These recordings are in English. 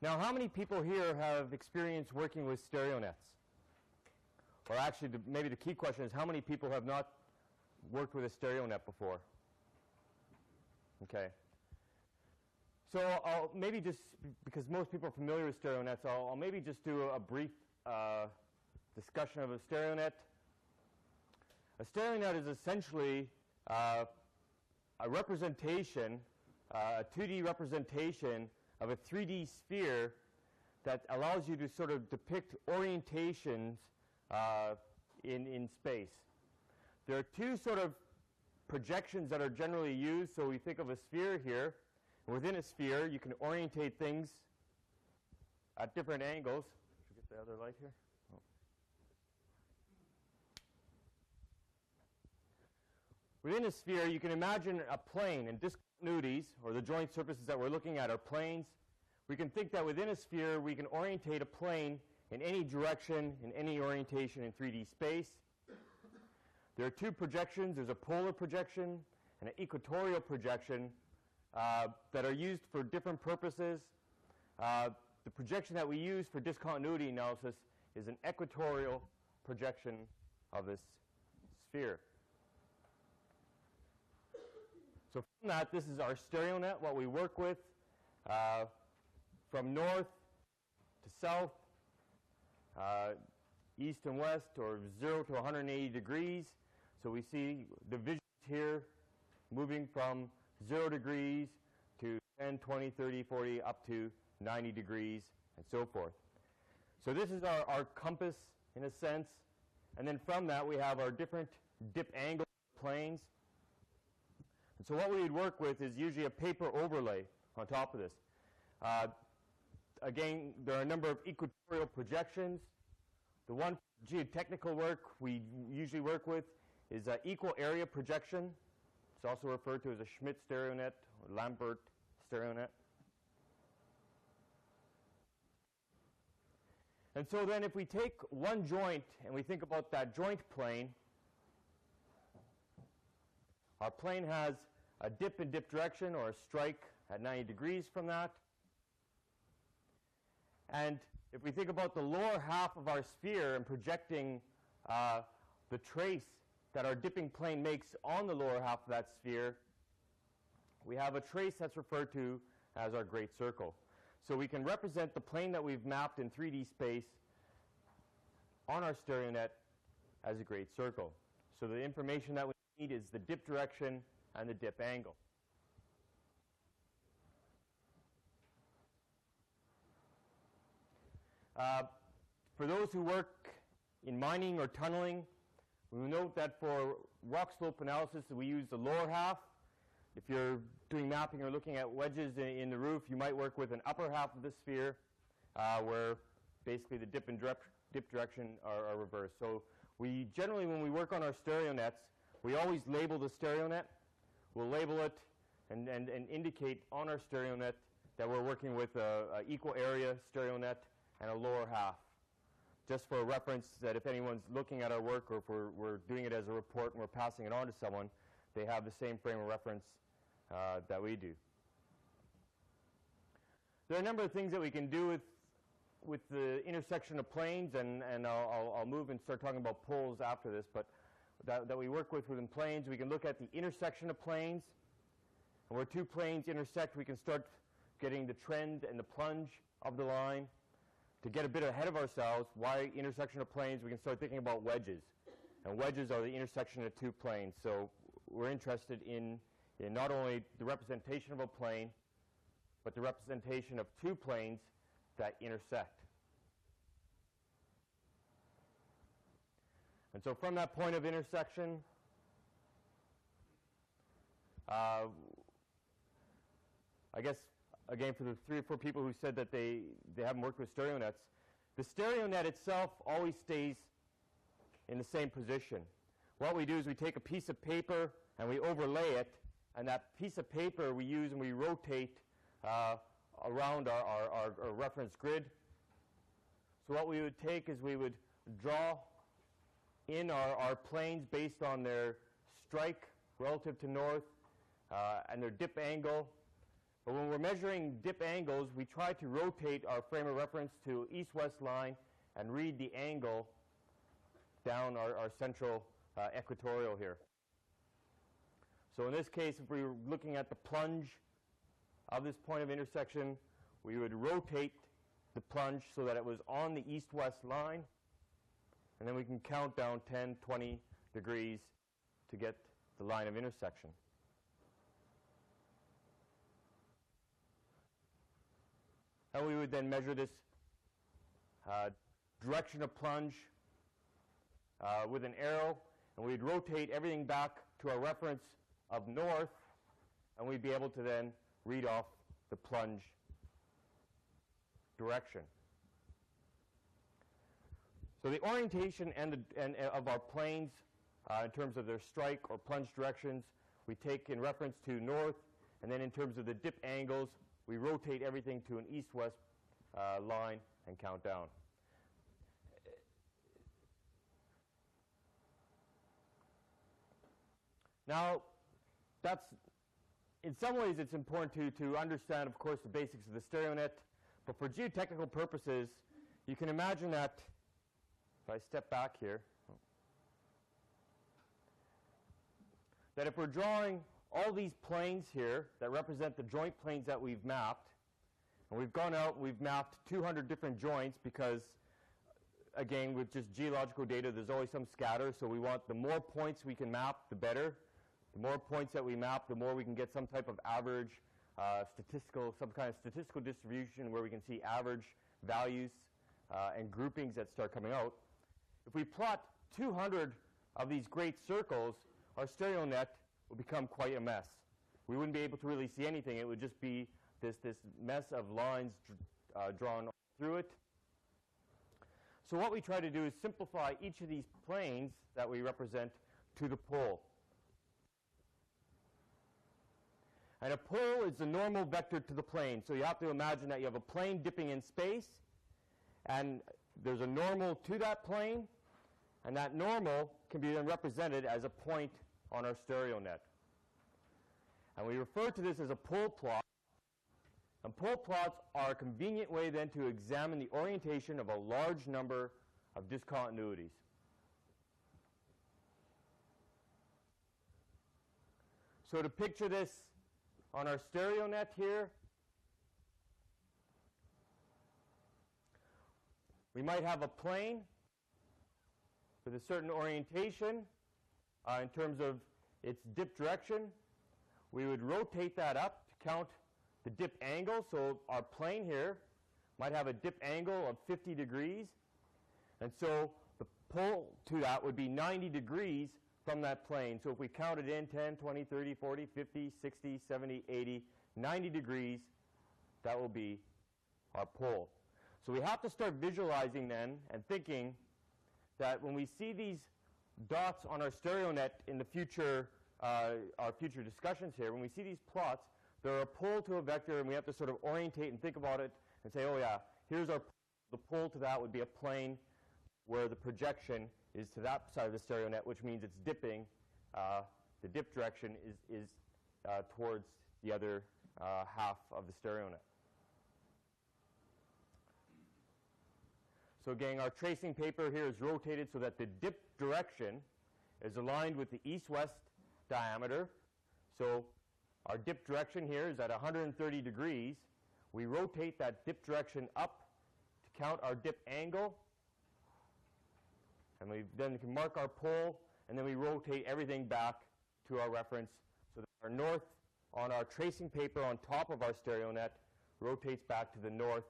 Now, how many people here have experience working with Stereonets? Or actually, maybe the key question is, how many people have not worked with a Stereonet before? Okay. So I'll maybe just, because most people are familiar with Stereonets, I'll maybe just do a brief discussion of a Stereonet. A Stereonet is essentially a representation, a 2D representation of a 3D sphere that allows you to sort of depict orientations in space. There are two sort of projections that are generally used. So we think of a sphere here. Within a sphere, you can orientate things at different angles. Should we get the other light here? Oh. Within a sphere, you can imagine a plane, and discontinuities, or the joint surfaces that we're looking at, are planes. We can think that within a sphere, we can orientate a plane in any direction, in any orientation in 3D space. There are two projections. There's a polar projection and an equatorial projection that are used for different purposes. The projection that we use for discontinuity analysis is an equatorial projection of this sphere. So from that, this is our Stereonet, what we work with from north to south, east and west, or 0 to 180 degrees. So we see divisions here moving from 0 degrees to 10, 20, 30, 40, up to 90 degrees, and so forth. So this is our compass, in a sense. And then from that, we have our different dip angle planes. And so what we would work with is usually a paper overlay on top of this. Again, there are a number of equatorial projections. The one geotechnical work we usually work with is equal area projection. It's also referred to as a Schmidt Stereonet or Lambert Stereonet. And so then if we take one joint and we think about that joint plane, our plane has a dip in dip direction, or a strike at 90 degrees from that. And if we think about the lower half of our sphere and projecting the trace that our dipping plane makes on the lower half of that sphere, we have a trace that's referred to as our great circle. So we can represent the plane that we've mapped in 3D space on our Stereonet as a great circle. So the information that we need is the dip direction and the dip angle. For those who work in mining or tunneling, we will note that for rock slope analysis, we use the lower half. If you're doing mapping or looking at wedges in the roof, you might work with an upper half of the sphere where basically the dip and dip direction are reversed. So we generally, when we work on our Stereonets, we always label the Stereonet. We'll label it and indicate on our Stereonet that we're working with an equal area Stereonet and a lower half, just for a reference that if anyone's looking at our work, or if we're doing it as a report and we're passing it on to someone, they have the same frame of reference that we do. There are a number of things that we can do with the intersection of planes, and I'll move and start talking about poles after this, but that we work with within planes. We can look at the intersection of planes, and where two planes intersect, we can start getting the trend and the plunge of the line. To get a bit ahead of ourselves, why intersection of planes, we can start thinking about wedges. And wedges are the intersection of two planes. So we're interested in not only the representation of a plane, but the representation of two planes that intersect. And so from that point of intersection, I guess, again, for the 3 or 4 people who said that they haven't worked with Stereonets, the Stereonet itself always stays in the same position. What we do is we take a piece of paper and we overlay it, and that piece of paper we use and we rotate around our reference grid. So what we would take is we would draw in our planes based on their strike relative to north and their dip angle. But when we're measuring dip angles, we try to rotate our frame of reference to east-west line and read the angle down our central equatorial here. So in this case, if we were looking at the plunge of this point of intersection, we would rotate the plunge so that it was on the east-west line, and then we can count down 10, 20 degrees to get the line of intersection. And we would then measure this direction of plunge with an arrow, and we'd rotate everything back to our reference of north, and we'd be able to then read off the plunge direction. So the orientation of our planes in terms of their strike or plunge directions, we take in reference to north, and then in terms of the dip angles, we rotate everything to an east-west line and count down. Now, in some ways it's important to understand, of course, the basics of the Stereonet, but for geotechnical purposes, you can imagine that, if I step back here, that if we're drawing all these planes here that represent the joint planes that we've mapped, and we've gone out and we've mapped 200 different joints because, again, with just geological data, there's always some scatter, so we want the more points we can map, the better. The more points that we map, the more we can get some type of average some kind of statistical distribution where we can see average values and groupings that start coming out. If we plot 200 of these great circles, our Stereonet will become quite a mess. We wouldn't be able to really see anything. It would just be this mess of lines drawn through it. So what we try to do is simplify each of these planes that we represent to the pole. And a pole is the normal vector to the plane. So you have to imagine that you have a plane dipping in space, and there's a normal to that plane, and that normal can be then represented as a point on our Stereonet. And we refer to this as a pole plot. And pole plots are a convenient way then to examine the orientation of a large number of discontinuities. So to picture this on our Stereonet here, we might have a plane with a certain orientation in terms of its dip direction. We would rotate that up to count the dip angle. So our plane here might have a dip angle of 50 degrees. And so the pole to that would be 90 degrees from that plane. So if we counted in 10, 20, 30, 40, 50, 60, 70, 80, 90 degrees, that will be our pole. So we have to start visualizing then and thinking that when we see these dots on our Stereonet in the future, our future discussions here, when we see these plots, they're a pole to a vector, and we have to sort of orientate and think about it and say, oh yeah, here's the pole to that would be a plane where the projection is to that side of the Stereonet, which means it's dipping. The dip direction is towards the other half of the Stereonet. So again, our tracing paper here is rotated so that the dip direction is aligned with the east-west diameter. So our dip direction here is at 130 degrees. We rotate that dip direction up to count our dip angle. And we then can mark our pole, and then we rotate everything back to our reference so that our north on our tracing paper on top of our Stereonet rotates back to the north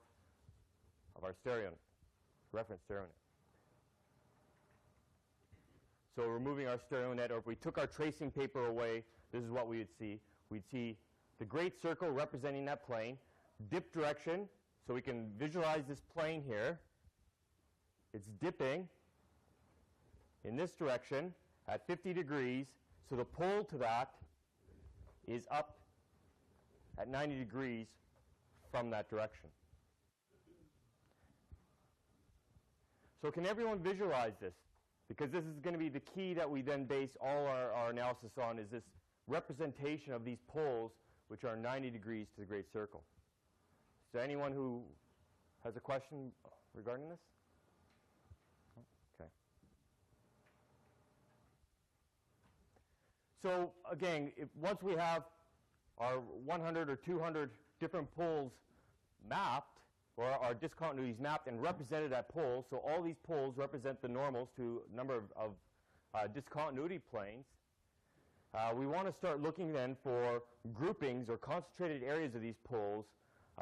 of our Stereonet, reference Stereonet. So removing our Stereonet, or if we took our tracing paper away, this is what we would see. We'd see the great circle representing that plane, dip direction, so we can visualize this plane here. It's dipping in this direction at 50 degrees, so the pole to that is up at 90 degrees from that direction. So can everyone visualize this? Because this is going to be the key that we then base all our analysis on, is this representation of these poles which are 90 degrees to the great circle. Is there anyone who has a question regarding this? Okay. So again, once we have our 100 or 200 different poles mapped, or our discontinuities mapped and represented at poles, so all these poles represent the normals to a number of discontinuity planes, we want to start looking then for groupings or concentrated areas of these poles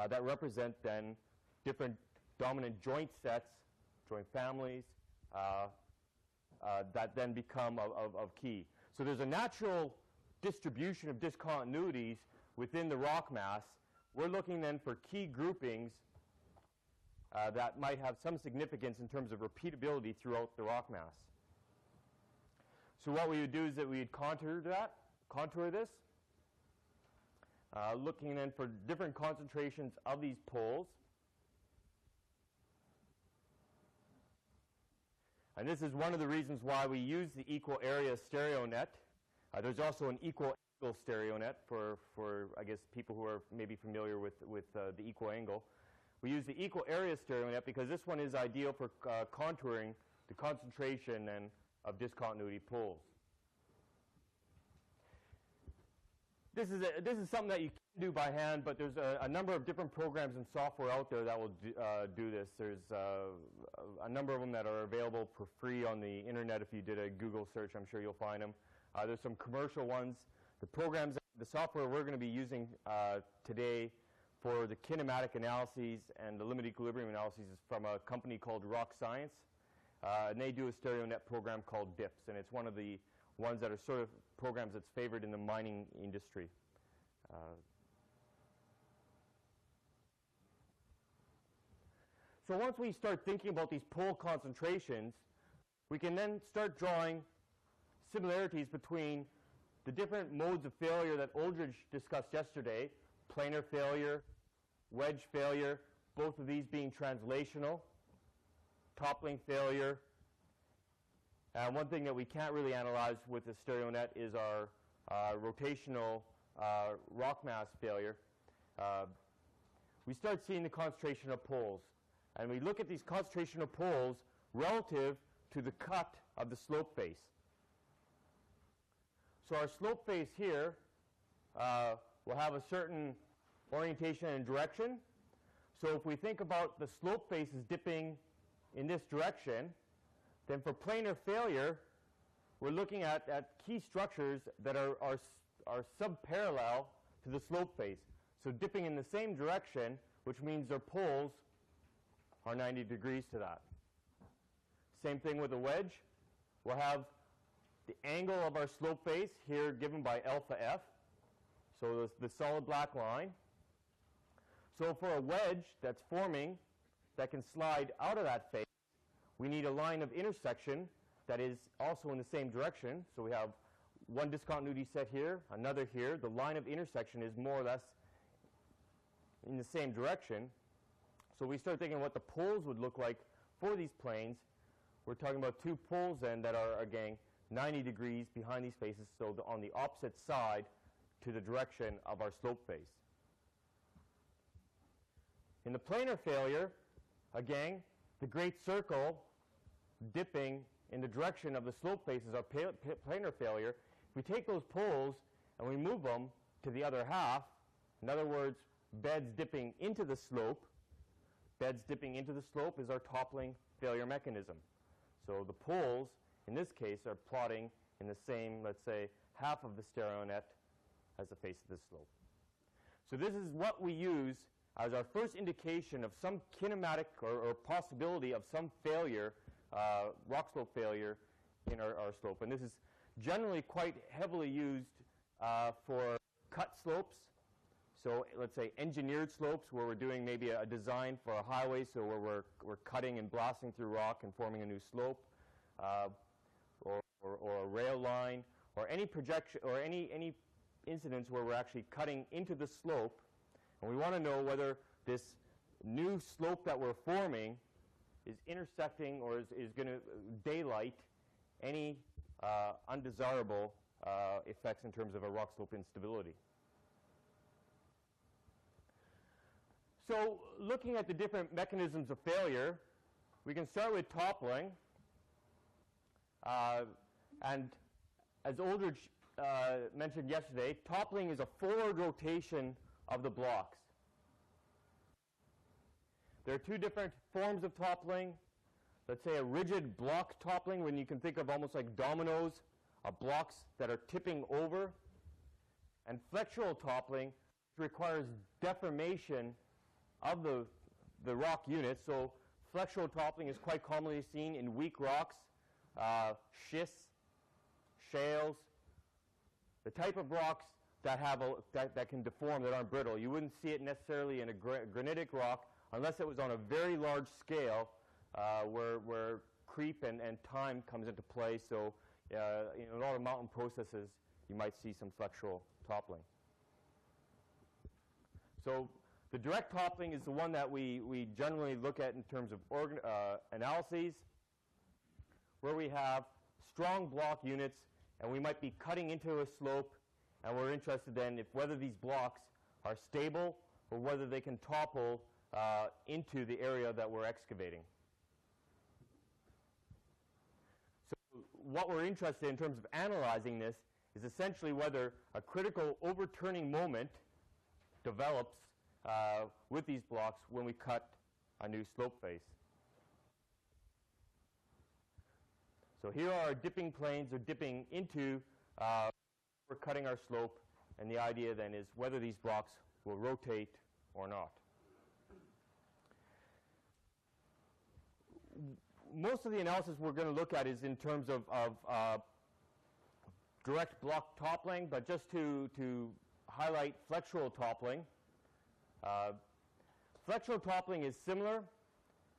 that represent then different dominant joint sets, joint families, that then become of key. So there's a natural distribution of discontinuities within the rock mass. We're looking then for key groupings that might have some significance in terms of repeatability throughout the rock mass. So what we would do is that we would contour this, looking then for different concentrations of these poles. And this is one of the reasons why we use the equal area Stereonet. There's also an equal angle Stereonet for I guess, people who are maybe familiar with the equal angle. We use the equal area Stereonet because this one is ideal for contouring the concentration and of discontinuity poles. This is something that you can do by hand, but there's a number of different programs and software out there that will do this. There's a number of them that are available for free on the internet. If you did a Google search, I'm sure you'll find them. There's some commercial ones. The programs, the software we're going to be using today for the kinematic analyses and the limit equilibrium analyses is from a company called Rock Science. And they do a Stereonet program called DIPS, and it's one of the ones that are sort of programs that's favored in the mining industry. So once we start thinking about these pole concentrations, we can then start drawing similarities between the different modes of failure that Aldridge discussed yesterday, planar failure, wedge failure, both of these being translational, toppling failure. And one thing that we can't really analyze with the Stereonet is our rotational rock mass failure. We start seeing the concentration of poles. And we look at these concentration of poles relative to the cut of the slope face. So our slope face here will have a certain orientation and direction. So if we think about the slope face as dipping in this direction, then for planar failure, we're looking at key structures that are subparallel to the slope face. So dipping in the same direction, which means their poles are 90 degrees to that. Same thing with a wedge. We'll have the angle of our slope face here given by alpha f, so the solid black line. So for a wedge that's forming that can slide out of that face, we need a line of intersection that is also in the same direction. So we have one discontinuity set here, another here. The line of intersection is more or less in the same direction. So we start thinking what the poles would look like for these planes. We're talking about two poles then that are, again, 90 degrees behind these faces, so on the opposite side to the direction of our slope face. In the planar failure, again, the great circle dipping in the direction of the slope face is our planar failure. If we take those poles and we move them to the other half, in other words, beds dipping into the slope, beds dipping into the slope is our toppling failure mechanism. So the poles, in this case, are plotting in the same, let's say, half of the Stereonet as the face of the slope. So this is what we use as our first indication of some kinematic or possibility of some failure, rock slope failure in our slope. And this is generally quite heavily used for cut slopes. So let's say engineered slopes where we're doing maybe a design for a highway, so where we're cutting and blasting through rock and forming a new slope, or a rail line, or any projection, or any incidents where we're actually cutting into the slope, and we want to know whether this new slope that we're forming is intersecting or is going to daylight any undesirable effects in terms of a rock slope instability. So looking at the different mechanisms of failure, we can start with toppling. And as Aldrich mentioned yesterday, toppling is a forward rotation of the blocks. There are two different forms of toppling. Let's say a rigid block toppling, when you can think of almost like dominoes, blocks that are tipping over. And flexural toppling requires deformation of the rock unit. So flexural toppling is quite commonly seen in weak rocks, schists, shales, the type of rocks that have that can deform, that aren't brittle. You wouldn't see it necessarily in a granitic rock unless it was on a very large scale where creep and time comes into play. So in a lot of mountain processes, you might see some flexural toppling. So the direct toppling is the one that we generally look at in terms of analyses, where we have strong block units and we might be cutting into a slope, and we're interested then if whether these blocks are stable or whether they can topple into the area that we're excavating. So what we're interested in terms of analyzing this is essentially whether a critical overturning moment develops with these blocks when we cut a new slope face. So here are our dipping planes, or dipping into, we're cutting our slope, and the idea then is whether these blocks will rotate or not. Most of the analysis we're going to look at is in terms of direct block toppling, but just to highlight flexural toppling. Flexural toppling is similar,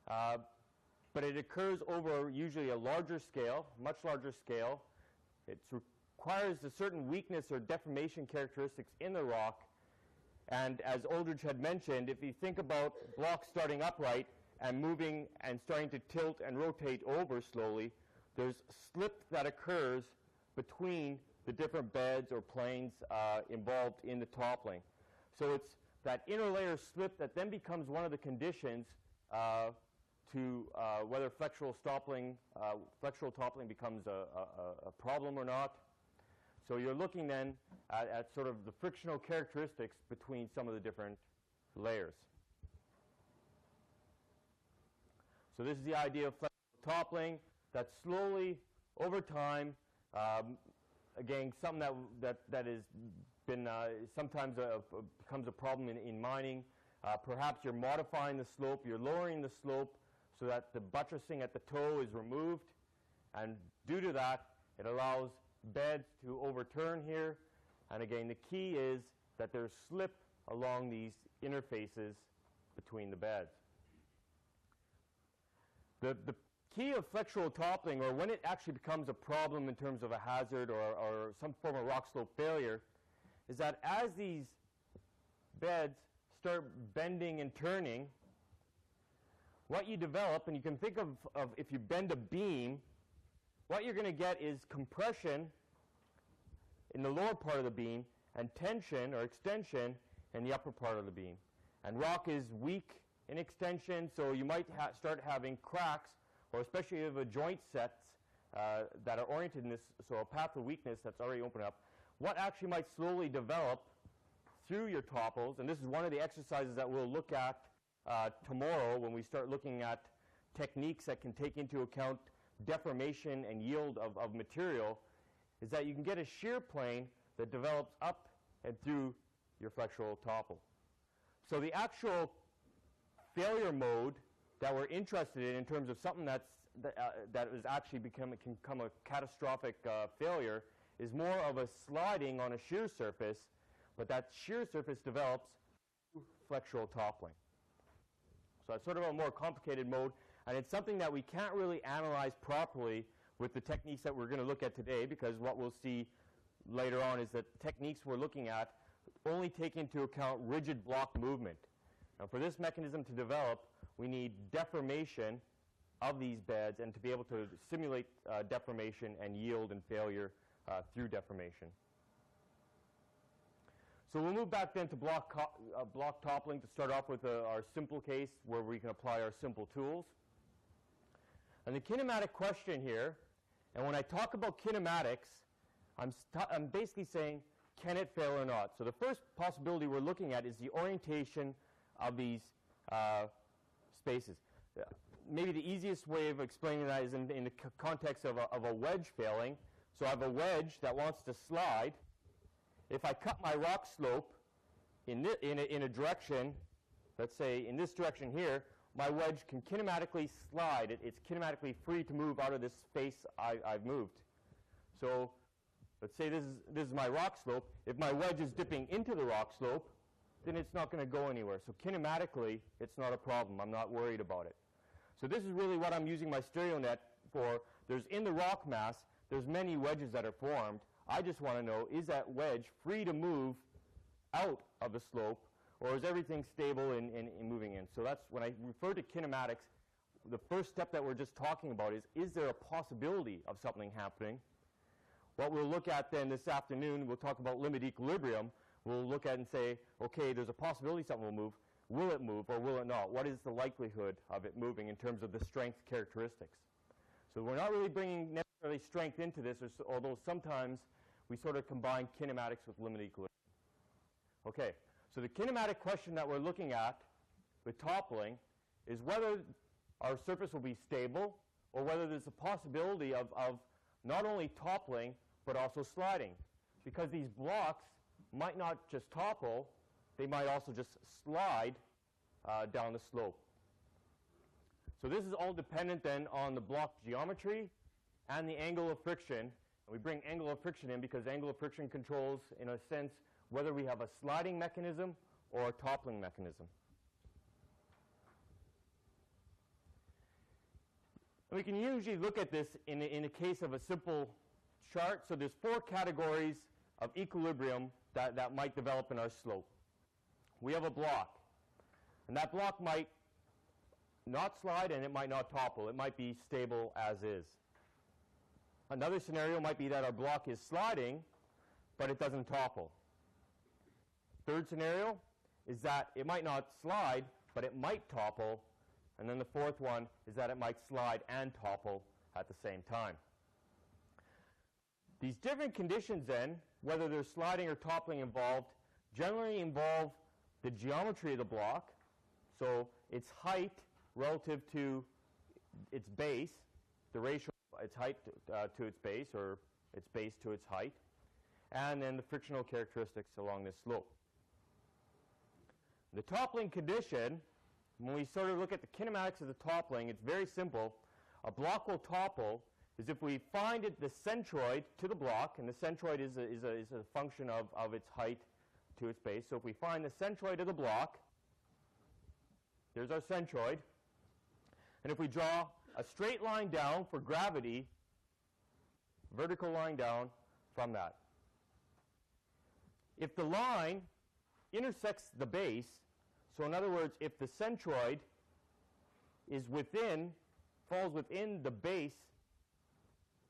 but it occurs over usually a larger scale, much larger scale. It requires a certain weakness or deformation characteristics in the rock. And as Aldrich had mentioned, if you think about blocks starting upright and moving and starting to tilt and rotate over slowly, there's slip that occurs between the different beds or planes involved in the toppling. So it's that inner layer slip that then becomes one of the conditions to whether flexural toppling becomes a problem or not. So you're looking then at sort of the frictional characteristics between some of the different layers. So this is the idea of flexural toppling, that slowly, over time, again, something that has been sometimes becomes a problem in mining. Perhaps you're modifying the slope, you're lowering the slope so that the buttressing at the toe is removed, and due to that, it allows beds to overturn here. And again, the key is that there's slip along these interfaces between the beds. The key of flexural toppling, or when it actually becomes a problem in terms of a hazard or some form of rock slope failure, is that as these beds start bending and turning, what you develop, and you can think of if you bend a beam, what you're going to get is compression in the lower part of the beam and tension or extension in the upper part of the beam. And rock is weak in extension, so you might start having cracks, or especially if a joint sets that are oriented in this, so a path of weakness that's already opened up. What actually might slowly develop through your topples, and this is one of the exercises that we'll look at tomorrow when we start looking at techniques that can take into account deformation and yield of material, is that you can get a shear plane that develops up and through your flexural topple. So the actual failure mode that we're interested in terms of something that is actually can become a catastrophic failure, is more of a sliding on a shear surface, but that shear surface develops through flexural toppling. So it's sort of a more complicated mode, and it's something that we can't really analyze properly with the techniques that we're going to look at today, because what we'll see later on is that techniques we're looking at only take into account rigid block movement. Now, for this mechanism to develop, we need deformation of these beds and to be able to simulate deformation and yield and failure through deformation. So we'll move back then to block toppling to start off with our simple case where we can apply our simple tools. And the kinematic question here, and when I talk about kinematics, I'm basically saying, can it fail or not? So the first possibility we're looking at is the orientation of these spaces. Maybe the easiest way of explaining that is in the context of a wedge failing. So I have a wedge that wants to slide. If I cut my rock slope in a direction, let's say in this direction here, my wedge can kinematically slide. It's kinematically free to move out of this space I've moved. So let's say this is my rock slope. If my wedge is dipping into the rock slope, then it's not going to go anywhere. So kinematically, it's not a problem. I'm not worried about it. So this is really what I'm using my Stereonet for. There's in the rock mass, there's many wedges that are formed. I just want to know, is that wedge free to move out of the slope, or is everything stable in moving in? So that's when I refer to kinematics, the first step that we're just talking about is there a possibility of something happening? What we'll look at then this afternoon, we'll talk about limit equilibrium. We'll look at and say, okay, there's a possibility something will move. Will it move or will it not? What is the likelihood of it moving in terms of the strength characteristics? So we're not really bringing necessarily strength into this, although sometimes we sort of combine kinematics with limit equilibrium. Okay, so the kinematic question that we're looking at with toppling is whether our surface will be stable or whether there's a possibility of not only toppling but also sliding, because these blocks might not just topple, they might also just slide down the slope. So this is all dependent then on the block geometry and the angle of friction. And we bring angle of friction in because angle of friction controls, in a sense, whether we have a sliding mechanism or a toppling mechanism. And we can usually look at this in a case of a simple chart. So there's 4 categories of equilibrium that might develop in our slope. We have a block, and that block might not slide and it might not topple. It might be stable as is. Another scenario might be that our block is sliding, but it doesn't topple. Third scenario is that it might not slide, but it might topple. And then the fourth one is that it might slide and topple at the same time. These different conditions then, whether there's sliding or toppling involved, generally involve the geometry of the block, so its height relative to its base, the ratio of its height to its base, or its base to its height, and then the frictional characteristics along this slope. The toppling condition, when we sort of look at the kinematics of the toppling, it's very simple. A block will topple is if we find the centroid to the block, and the centroid is a function of its height to its base. So if we find the centroid of the block, there's our centroid. And if we draw a straight line down for gravity, vertical line down from that. If the line intersects the base, so in other words, if the centroid is falls within the base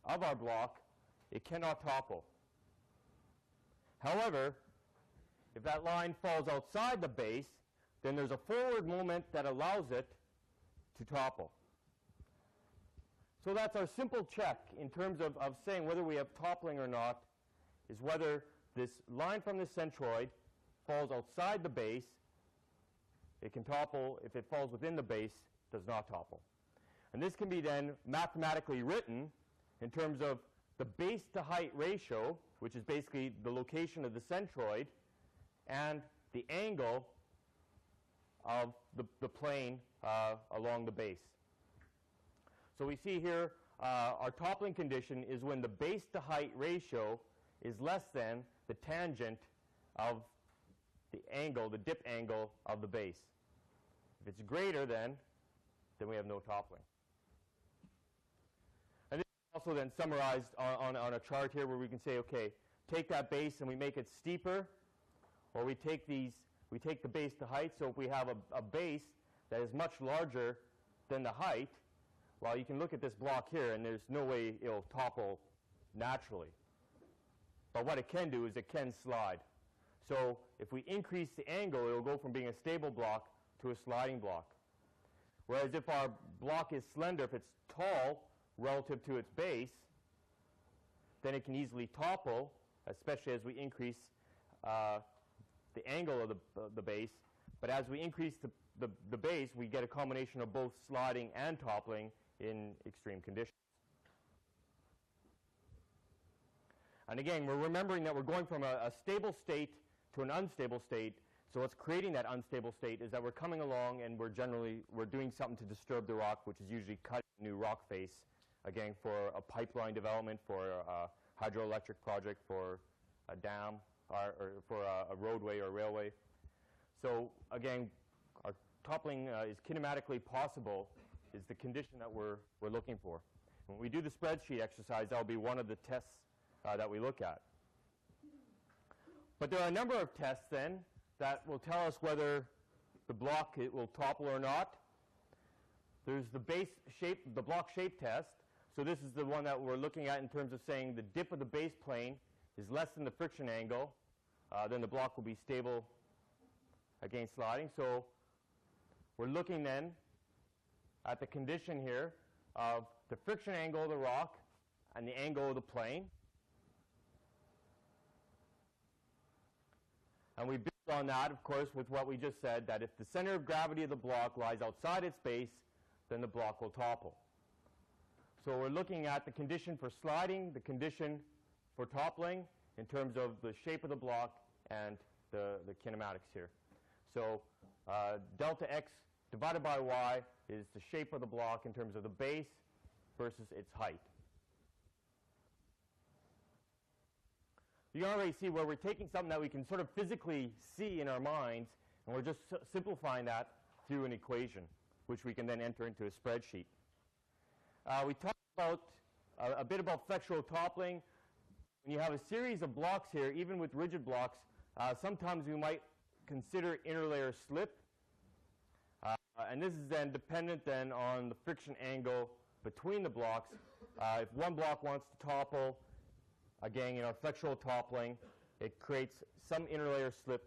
of our block, it cannot topple. However, if that line falls outside the base, then there's a forward moment that allows it to topple. So that's our simple check in terms of saying whether we have toppling or not, is whether this line from the centroid falls outside the base. It can topple. If it falls within the base, it does not topple. And this can be then mathematically written in terms of the base to height ratio, which is basically the location of the centroid, and the angle of the plane along the base. So we see here our toppling condition is when the base to height ratio is less than the tangent of the angle, the dip angle of the base. If it's greater then we have no toppling. And this is also then summarized on a chart here where we can say, okay, take that base and we make it steeper, or we take the base to height. So if we have a base that is much larger than the height, well, you can look at this block here and there's no way it'll topple naturally. But what it can do is it can slide. So if we increase the angle, it will go from being a stable block to a sliding block. Whereas if our block is slender, if it's tall relative to its base, then it can easily topple, especially as we increase the angle of the base. But as we increase the base, we get a combination of both sliding and toppling in extreme conditions. And again, we're remembering that we're going from a stable state to an unstable state. So what's creating that unstable state is that we're coming along and we're doing something to disturb the rock, which is usually cutting a new rock face, again, for a pipeline development, for a hydroelectric project, for a dam, or for a roadway or railway. So again, our toppling is kinematically possible, is the condition that we're looking for. When we do the spreadsheet exercise, that will be one of the tests that we look at. But there are a number of tests then that will tell us whether the block will topple or not. There's the base shape, the block shape test. So this is the one that we're looking at in terms of saying the dip of the base plane is less than the friction angle, then the block will be stable against sliding. So we're looking then at the condition here of the friction angle of the rock and the angle of the plane. And we build on that, of course, with what we just said, that if the center of gravity of the block lies outside its base, then the block will topple. So we're looking at the condition for sliding, the condition for toppling in terms of the shape of the block and the kinematics here. So delta x divided by y is the shape of the block in terms of the base versus its height. You can already see where we're taking something that we can sort of physically see in our minds, and we're just simplifying that through an equation, which we can then enter into a spreadsheet. We talked about a bit about flexural toppling. When you have a series of blocks here, even with rigid blocks, sometimes we might consider interlayer slip. And this is then dependent then on the friction angle between the blocks. If one block wants to topple, again, in our flexural toppling, it creates some interlayer slip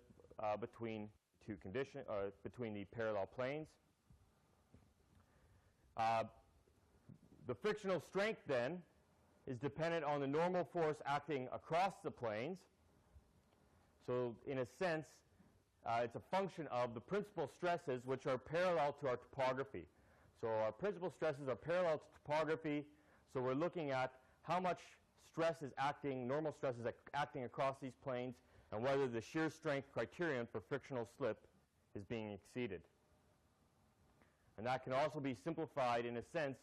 between between the parallel planes. The frictional strength then is dependent on the normal force acting across the planes. So in a sense, it's a function of the principal stresses, which are parallel to our topography. So our principal stresses are parallel to topography. So we're looking at how much stress is acting, normal stress is acting across these planes, and whether the shear strength criterion for frictional slip is being exceeded. And that can also be simplified in a sense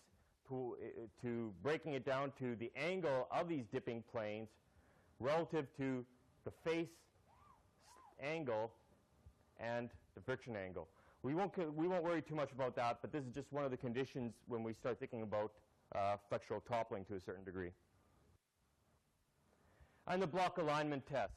to breaking it down to the angle of these dipping planes relative to the face angle and the friction angle. We won't worry too much about that, but this is just one of the conditions when we start thinking about flexural toppling to a certain degree. And the block alignment test.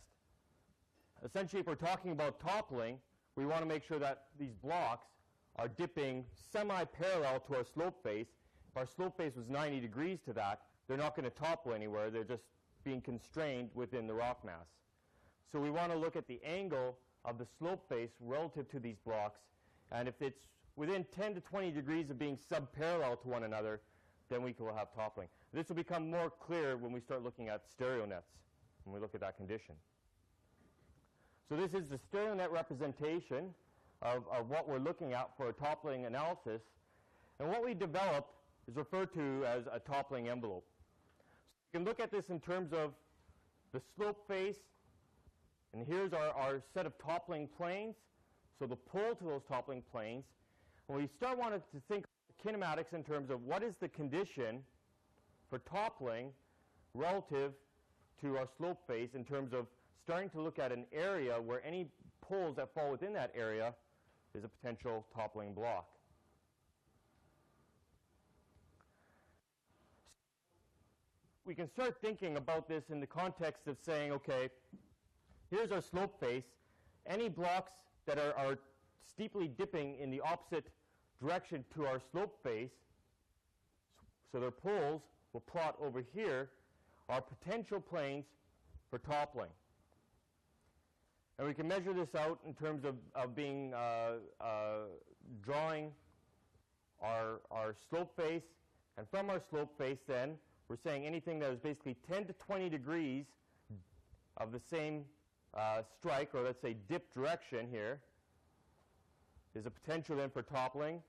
Essentially, if we're talking about toppling, we want to make sure that these blocks are dipping semi-parallel to our slope face. If our slope face was 90 degrees to that, they're not going to topple anywhere. They're just being constrained within the rock mass. So we want to look at the angle of the slope face relative to these blocks, and if it's within 10 to 20 degrees of being sub-parallel to one another, then we will have toppling. This will become more clear when we start looking at stereonets, when we look at that condition. So this is the stereonet representation of what we're looking at for a toppling analysis, and what we developed is referred to as a toppling envelope. So you can look at this in terms of the slope face, and here's our set of toppling planes, so the pull to those toppling planes. When we start wanting to think of kinematics in terms of what is the condition for toppling relative to our slope face in terms of starting to look at an area where any pulls that fall within that area is a potential toppling block. We can start thinking about this in the context of saying, okay, here's our slope face. Any blocks that are steeply dipping in the opposite direction to our slope face, so their poles will plot over here, are potential planes for toppling. And we can measure this out in terms of drawing our slope face. And from our slope face then, we're saying anything that is basically 10 to 20 degrees of the same strike, or let's say dip direction here, is a potential then for toppling.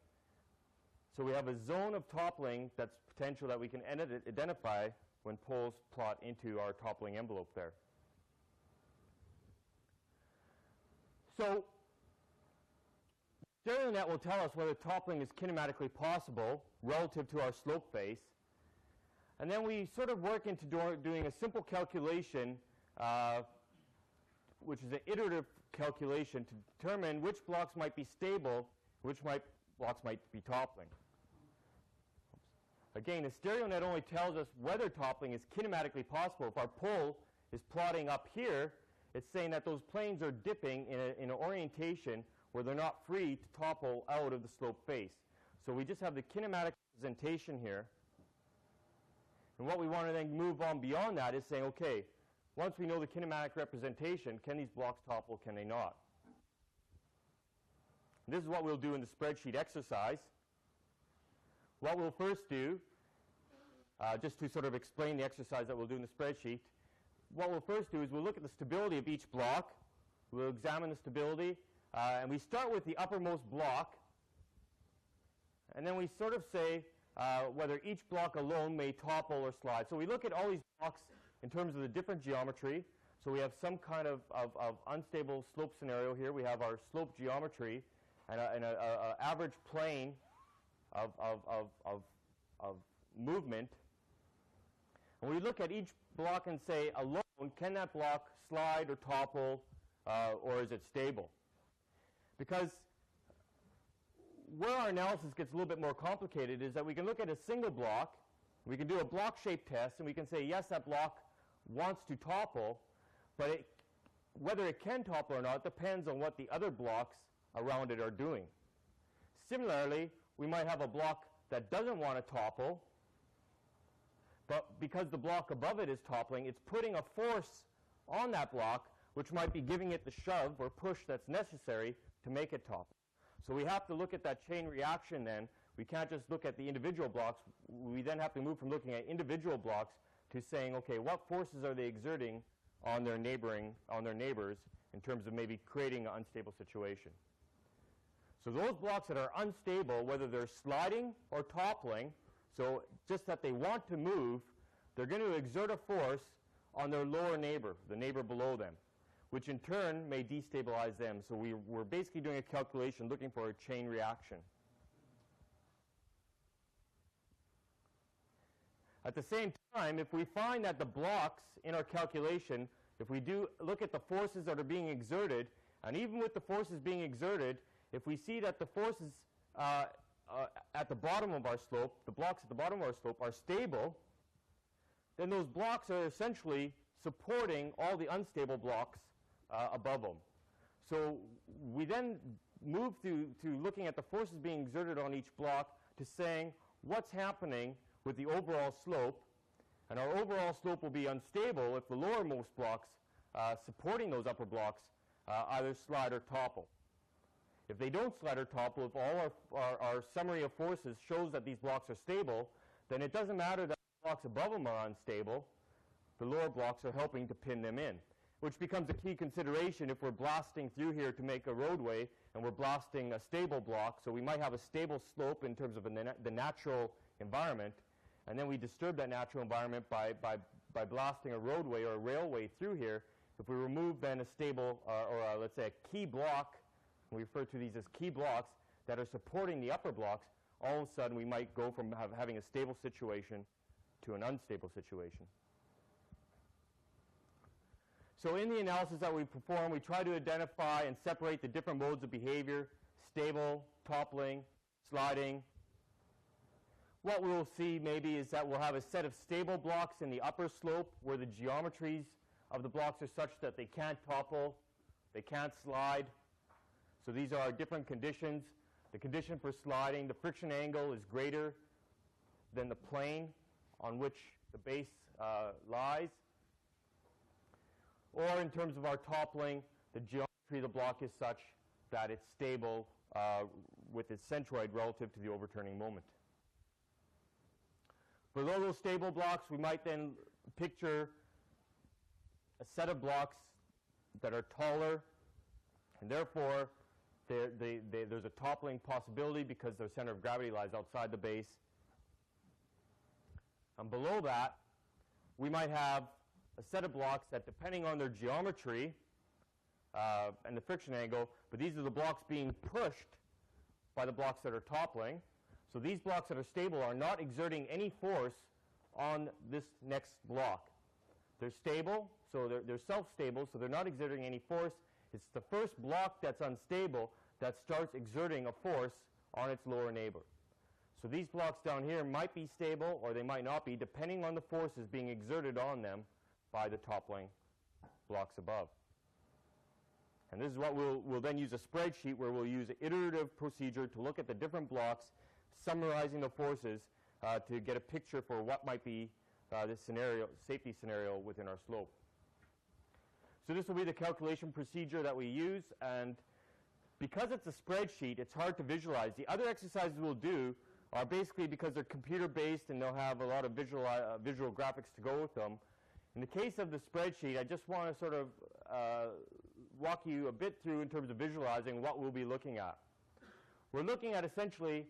So we have a zone of toppling that's potential that we can identify when poles plot into our toppling envelope there. So Stereonet will tell us whether toppling is kinematically possible relative to our slope face. And then we sort of work into doing a simple calculation, which is an iterative calculation to determine which blocks might be stable, which blocks might be toppling. Again, the Stereonet only tells us whether toppling is kinematically possible. If our pole is plotting up here, it's saying that those planes are dipping in an orientation where they're not free to topple out of the slope face. So we just have the kinematic representation here. And what we want to then move on beyond that is saying, okay, once we know the kinematic representation, can these blocks topple, can they not? This is what we'll do in the spreadsheet exercise. What we'll first do, just to sort of explain the exercise that we'll do in the spreadsheet, what we'll first do is we'll look at the stability of each block. We'll examine the stability. And we start with the uppermost block. And then we sort of say whether each block alone may topple or slide. So we look at all these blocks in terms of the different geometry. So we have some kind of unstable slope scenario here. We have our slope geometry and an average plane of movement. And we look at each block and say, alone, can that block slide or topple, or is it stable? Because where our analysis gets a little bit more complicated is that we can look at a single block, we can do a block shape test, and we can say, yes, that block wants to topple, but whether it can topple or not depends on what the other blocks around it are doing. Similarly, we might have a block that doesn't want to topple, but because the block above it is toppling, it's putting a force on that block, which might be giving it the shove or push that's necessary to make it topple. So we have to look at that chain reaction then. We can't just look at the individual blocks. We then have to move from looking at individual blocks to saying, okay, what forces are they exerting on their neighbors in terms of maybe creating an unstable situation. So those blocks that are unstable, whether they're sliding or toppling, so just that they want to move, they're going to exert a force on their lower neighbor, the neighbor below them, which in turn may destabilize them. So we're basically doing a calculation looking for a chain reaction. At the same time, if we find that the blocks in our calculation, if we do look at the forces that are being exerted, and even with the forces being exerted, if we see that the forces at the bottom of our slope, the blocks at the bottom of our slope are stable, then those blocks are essentially supporting all the unstable blocks above them. So we then move to looking at the forces being exerted on each block to saying what's happening with the overall slope. And our overall slope will be unstable if the lowermost blocks supporting those upper blocks either slide or topple. If they don't slide or topple, if all our summary of forces shows that these blocks are stable, then it doesn't matter that the blocks above them are unstable. The lower blocks are helping to pin them in, which becomes a key consideration if we're blasting through here to make a roadway and we're blasting a stable block. So we might have a stable slope in terms of the natural environment, and then we disturb that natural environment by blasting a roadway or a railway through here. If we remove then a stable let's say a key block, we refer to these as key blocks that are supporting the upper blocks, all of a sudden we might go from having a stable situation to an unstable situation. So in the analysis that we perform, we try to identify and separate the different modes of behavior: stable, toppling, sliding. What we'll see maybe is that we'll have a set of stable blocks in the upper slope where the geometries of the blocks are such that they can't topple, they can't slide. So these are our different conditions. The condition for sliding, the friction angle is greater than the plane on which the base lies. Or in terms of our toppling, the geometry of the block is such that it's stable with its centroid relative to the overturning moment. Below those stable blocks, we might then picture a set of blocks that are taller, and therefore there's a toppling possibility because their center of gravity lies outside the base. And below that, we might have a set of blocks that, depending on their geometry and the friction angle, but these are the blocks being pushed by the blocks that are toppling. So these blocks that are stable are not exerting any force on this next block. They're stable, so they're self-stable, so they're not exerting any force. It's the first block that's unstable that starts exerting a force on its lower neighbor. So these blocks down here might be stable or they might not be, depending on the forces being exerted on them by the toppling blocks above. And this is what we'll then use a spreadsheet where we'll use an iterative procedure to look at the different blocks, summarizing the forces to get a picture for what might be this safety scenario within our slope. So this will be the calculation procedure that we use, and because it's a spreadsheet, it's hard to visualize. The other exercises we'll do are basically, because they're computer-based and they'll have a lot of visual graphics to go with them. In the case of the spreadsheet, I just want to sort of walk you a bit through in terms of visualizing what we'll be looking at. We're looking at essentially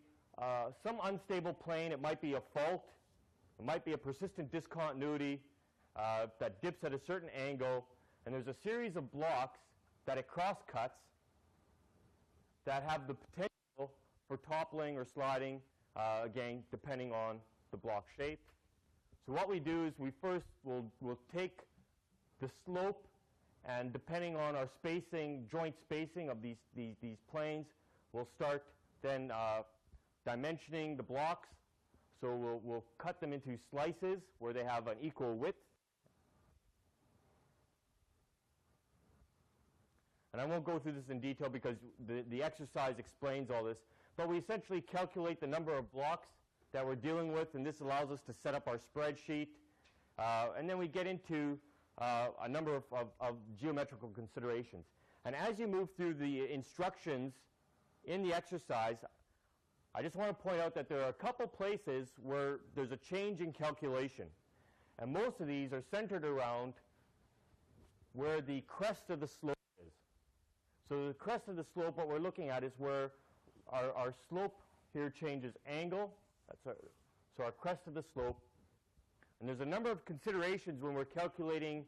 some unstable plane. It might be a fault. It might be a persistent discontinuity that dips at a certain angle. And there's a series of blocks that it cross-cuts that have the potential for toppling or sliding, again, depending on the block shape. So what we do is we first we'll take the slope, and depending on our spacing, joint spacing of these planes, we'll start then dimensioning the blocks. So we'll cut them into slices where they have an equal width. And I won't go through this in detail because the exercise explains all this. But we essentially calculate the number of blocks that we're dealing with, and this allows us to set up our spreadsheet. And then we get into a number of geometrical considerations. And as you move through the instructions in the exercise, I just want to point out that there are a couple places where there's a change in calculation. And most of these are centered around where the crest of the slope is. So the crest of the slope, what we're looking at is where our slope here changes angle. So our crest of the slope. And there's a number of considerations when we're calculating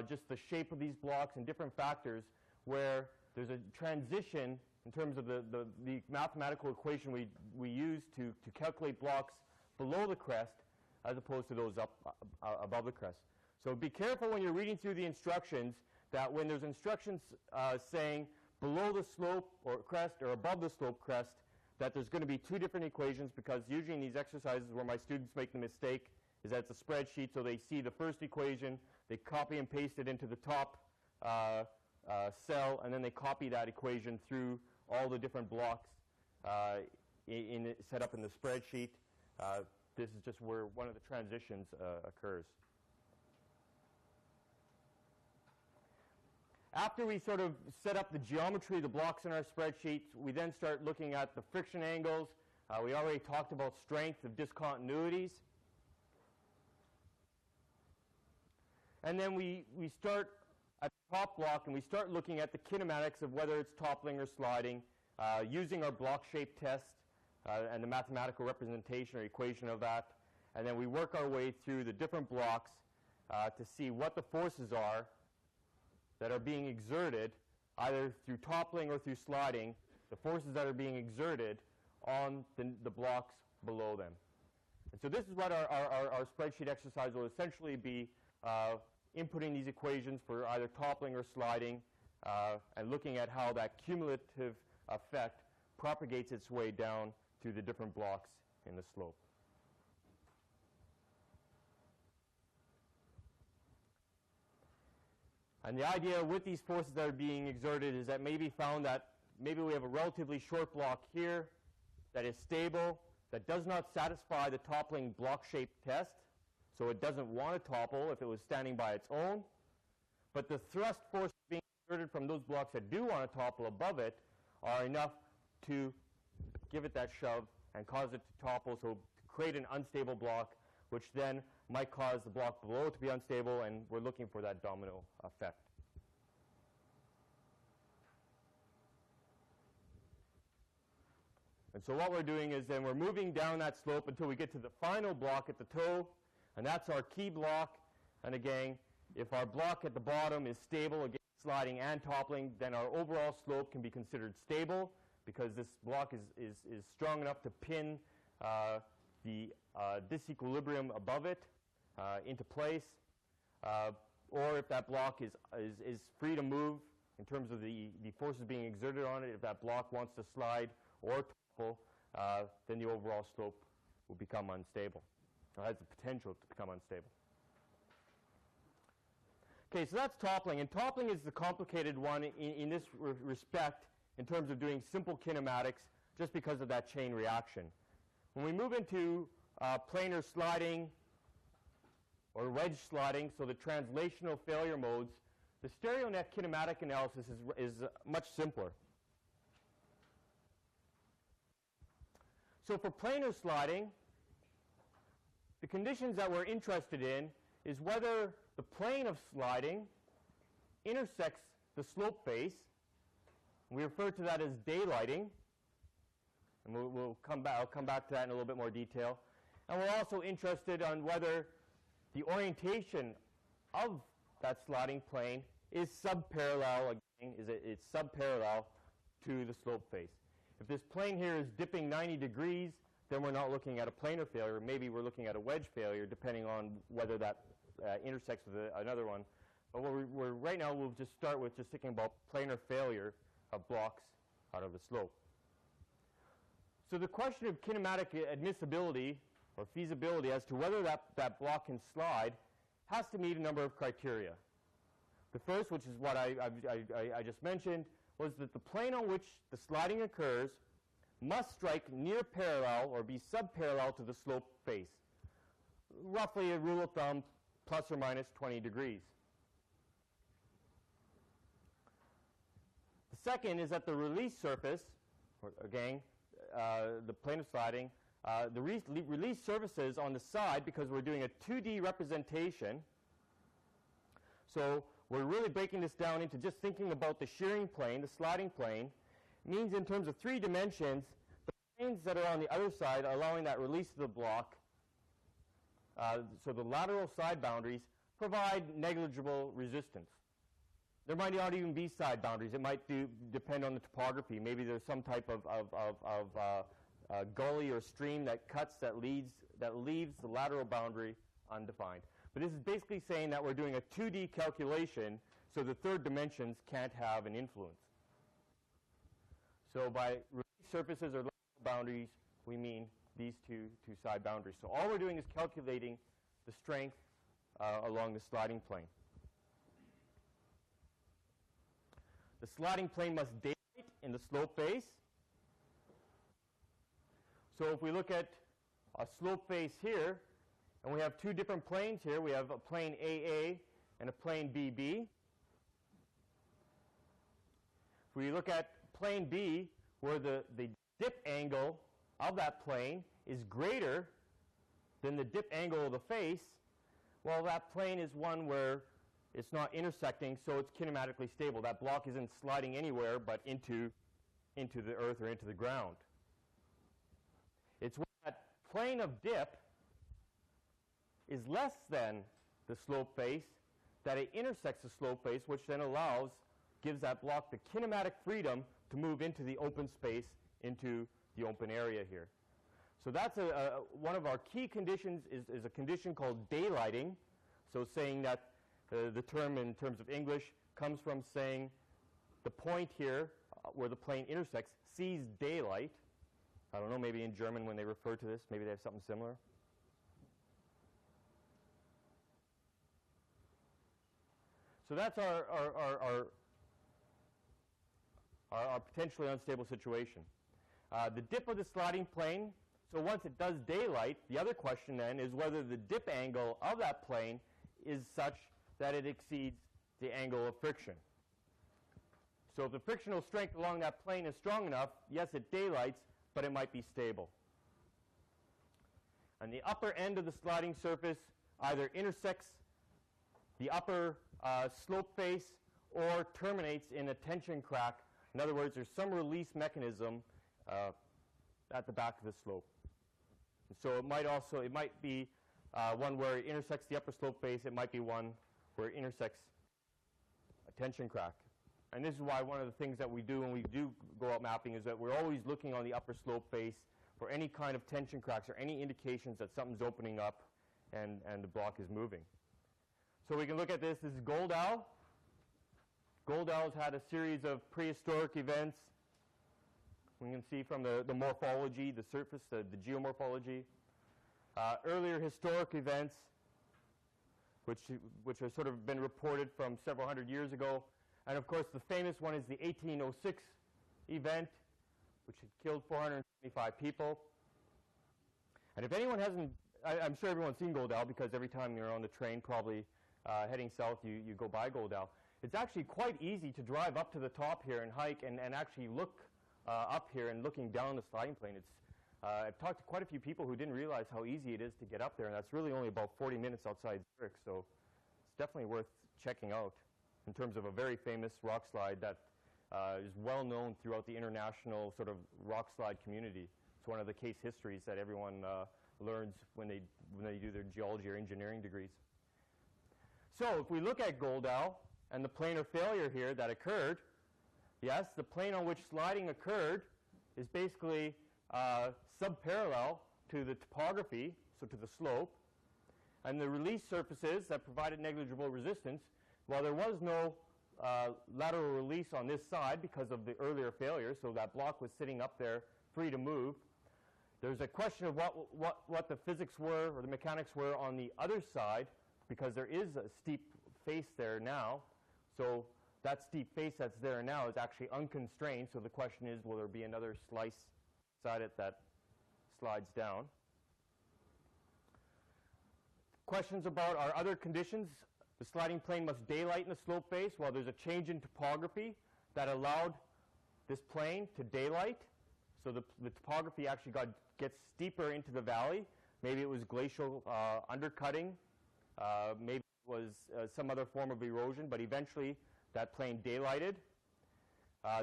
just the shape of these blocks and different factors where there's a transition in terms of the mathematical equation we use to calculate blocks below the crest as opposed to those above the crest. So be careful when you're reading through the instructions that when there's instructions saying below the slope or crest or above the slope crest, that there's going to be two different equations, because usually in these exercises where my students make the mistake is that it's a spreadsheet, so they see the first equation, they copy and paste it into the top cell, and then they copy that equation through all the different blocks set up in the spreadsheet. This is just where one of the transitions occurs. After we sort of set up the geometry of the blocks in our spreadsheets, we then start looking at the friction angles. We already talked about strength of discontinuities. And then we start at the top block and we start looking at the kinematics of whether it's toppling or sliding, using our block shape test and the mathematical representation or equation of that. And then we work our way through the different blocks to see what the forces are that are being exerted, either through toppling or through sliding, the forces that are being exerted on the blocks below them. And so this is what our spreadsheet exercise will essentially be inputting these equations for either toppling or sliding and looking at how that cumulative effect propagates its way down through the different blocks in the slope. And the idea with these forces that are being exerted is that maybe we have a relatively short block here that is stable, that does not satisfy the toppling block shape test, so it doesn't want to topple if it was standing by its own. But the thrust force being exerted from those blocks that do want to topple above it are enough to give it that shove and cause it to topple, so to create an unstable block, which then might cause the block below to be unstable, and we're looking for that domino effect. And so what we're doing is then we're moving down that slope until we get to the final block at the toe, and that's our key block. And again, if our block at the bottom is stable against sliding and toppling, then our overall slope can be considered stable because this block is strong enough to pin the disequilibrium above it into place. Or if that block is free to move in terms of the forces being exerted on it, if that block wants to slide or topple, then the overall slope will become unstable, or has the potential to become unstable. Okay, so that's toppling, and toppling is the complicated one in this respect in terms of doing simple kinematics just because of that chain reaction. When we move into planar sliding or wedge sliding, so the translational failure modes, the Stereonet kinematic analysis is much simpler. So for planar sliding, the conditions that we're interested in is whether the plane of sliding intersects the slope face. We refer to that as daylighting, and I'll come back to that in a little bit more detail. And we're also interested on whether the orientation of that sliding plane is subparallel, again, it's subparallel to the slope face. If this plane here is dipping 90 degrees, then we're not looking at a planar failure. Maybe we're looking at a wedge failure, depending on whether that intersects with another one. But right now, we'll just start with just thinking about planar failure of blocks out of the slope. So the question of kinematic admissibility or feasibility as to whether that block can slide has to meet a number of criteria. The first, which is what I just mentioned, was that the plane on which the sliding occurs must strike near parallel or be subparallel to the slope face. Roughly a rule of thumb, plus or minus 20 degrees. The second is that the release surface, or again, the plane of sliding, the release surfaces on the side, because we're doing a 2D representation, so we're really breaking this down into just thinking about the shearing plane, the sliding plane, means in terms of 3 dimensions, the planes that are on the other side allowing that release of the block, so the lateral side boundaries, provide negligible resistance. There might not even be side boundaries. It might depend on the topography. Maybe there's some type of gully or stream that cuts, that leaves the lateral boundary undefined. But this is basically saying that we're doing a 2D calculation, so the third dimensions can't have an influence. So by release surfaces or lateral boundaries, we mean these two side boundaries. So all we're doing is calculating the strength along the sliding plane. The sliding plane must daylight in the slope face. So if we look at a slope face here, and we have 2 different planes here. We have a plane AA and a plane BB. If we look at plane B, where the dip angle of that plane is greater than the dip angle of the face, well, that plane is one where it's not intersecting, so it's kinematically stable. That block isn't sliding anywhere but into the earth or into the ground. It's when that plane of dip is less than the slope face that it intersects the slope face, which then gives that block the kinematic freedom to move into the open space, into the open area here. So that's one of our key conditions is a condition called daylighting. So saying that the term in terms of English comes from saying the point here where the plane intersects sees daylight. I don't know, maybe in German when they refer to this, maybe they have something similar. So that's our potentially unstable situation. The dip of the sliding plane, so once it does daylight, the other question then is whether the dip angle of that plane is such that it exceeds the angle of friction. So if the frictional strength along that plane is strong enough, yes, it daylights, but it might be stable. And the upper end of the sliding surface either intersects the upper slope face or terminates in a tension crack. In other words, there's some release mechanism at the back of the slope. So it might be one where it intersects the upper slope face. It might be one where it intersects a tension crack. And this is why one of the things that we do when we do go out mapping is that we're always looking on the upper slope face for any kind of tension cracks or any indications that something's opening up and the block is moving. So we can look at this. This is Goldau. Goldau's had a series of prehistoric events. We can see from the morphology, the surface, the geomorphology. Earlier historic events, which have sort of been reported from several hundred years ago. And of course, the famous one is the 1806 event, which had killed 425 people. And if anyone hasn't, I'm sure everyone's seen Goldau, because every time you're on the train, probably heading south, you go by Goldau. It's actually quite easy to drive up to the top here and hike and actually look up here and looking down the sliding plane. I've talked to quite a few people who didn't realize how easy it is to get up there, and that's really only about 40 minutes outside Zurich, so it's definitely worth checking out in terms of a very famous rock slide that is well known throughout the international sort of rock slide community. It's one of the case histories that everyone learns when they do their geology or engineering degrees. So if we look at Goldau and the planar failure here that occurred, yes, the plane on which sliding occurred is basically subparallel to the topography, so to the slope, and the release surfaces that provided negligible resistance. While there was no lateral release on this side because of the earlier failure, so that block was sitting up there free to move, there's a question of what the physics were or the mechanics were on the other side, because there is a steep face there now. So that steep face that's there now is actually unconstrained. So the question is, will there be another slice beside it that slides down? Questions about our other conditions. The sliding plane must daylight in the slope face. Well, there's a change in topography that allowed this plane to daylight. So the topography actually gets steeper into the valley. Maybe it was glacial undercutting. Maybe it was some other form of erosion, but eventually that plane daylighted.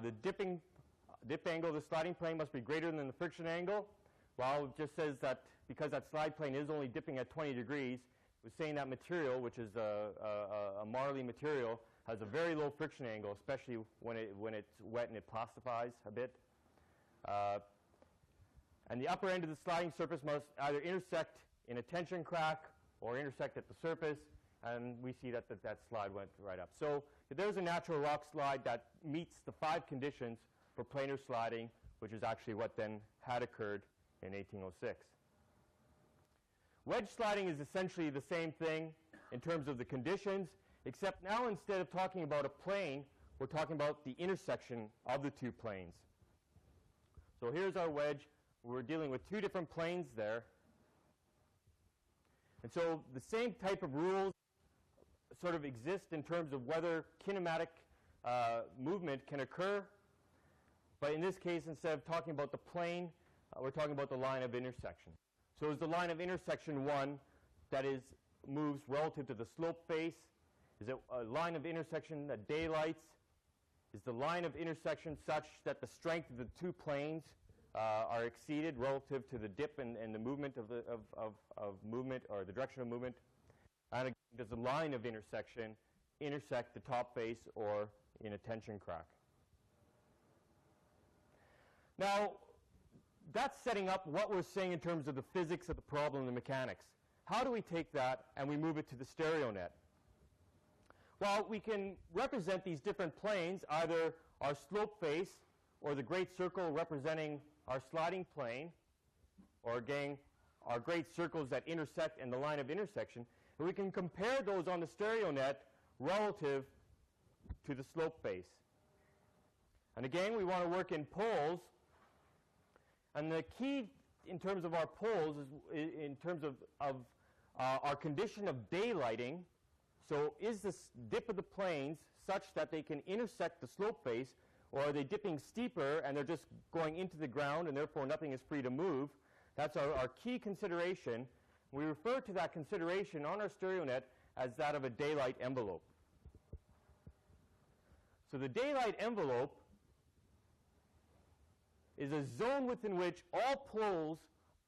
The dip angle of the sliding plane must be greater than the friction angle. Well, it just says that because that slide plane is only dipping at 20 degrees, we're saying that material, which is a marley material, has a very low friction angle, especially when it's wet and it plastifies a bit. And the upper end of the sliding surface must either intersect in a tension crack or intersect at the surface, and we see that slide went right up. So there's a natural rock slide that meets the 5 conditions for planar sliding, which is actually what then had occurred in 1806. Wedge sliding is essentially the same thing in terms of the conditions, except now instead of talking about a plane, we're talking about the intersection of the 2 planes. So here's our wedge. We're dealing with 2 different planes there. And so the same type of rules sort of exist in terms of whether kinematic movement can occur. But in this case, instead of talking about the plane, we're talking about the line of intersection. So is the line of intersection one that moves relative to the slope face? Is it a line of intersection that daylights? Is the line of intersection such that the strength of the 2 planes are exceeded relative to the dip and the movement of movement, or the direction of movement? And again, does the line of intersection intersect the top face or in a tension crack? Now, that's setting up what we're saying in terms of the physics of the problem and the mechanics. How do we take that and we move it to the Stereonet? Well, we can represent these different planes, either our slope face or the great circle representing our sliding plane, or again, our great circles that intersect and the line of intersection, and we can compare those on the Stereonet relative to the slope face. And again, we want to work in poles, and the key in terms of our poles is in terms of our condition of daylighting. So is this dip of the planes such that they can intersect the slope face, or are they dipping steeper and they're just going into the ground and therefore nothing is free to move? That's our key consideration. We refer to that consideration on our Stereonet as that of a daylight envelope. So the daylight envelope is a zone within which all poles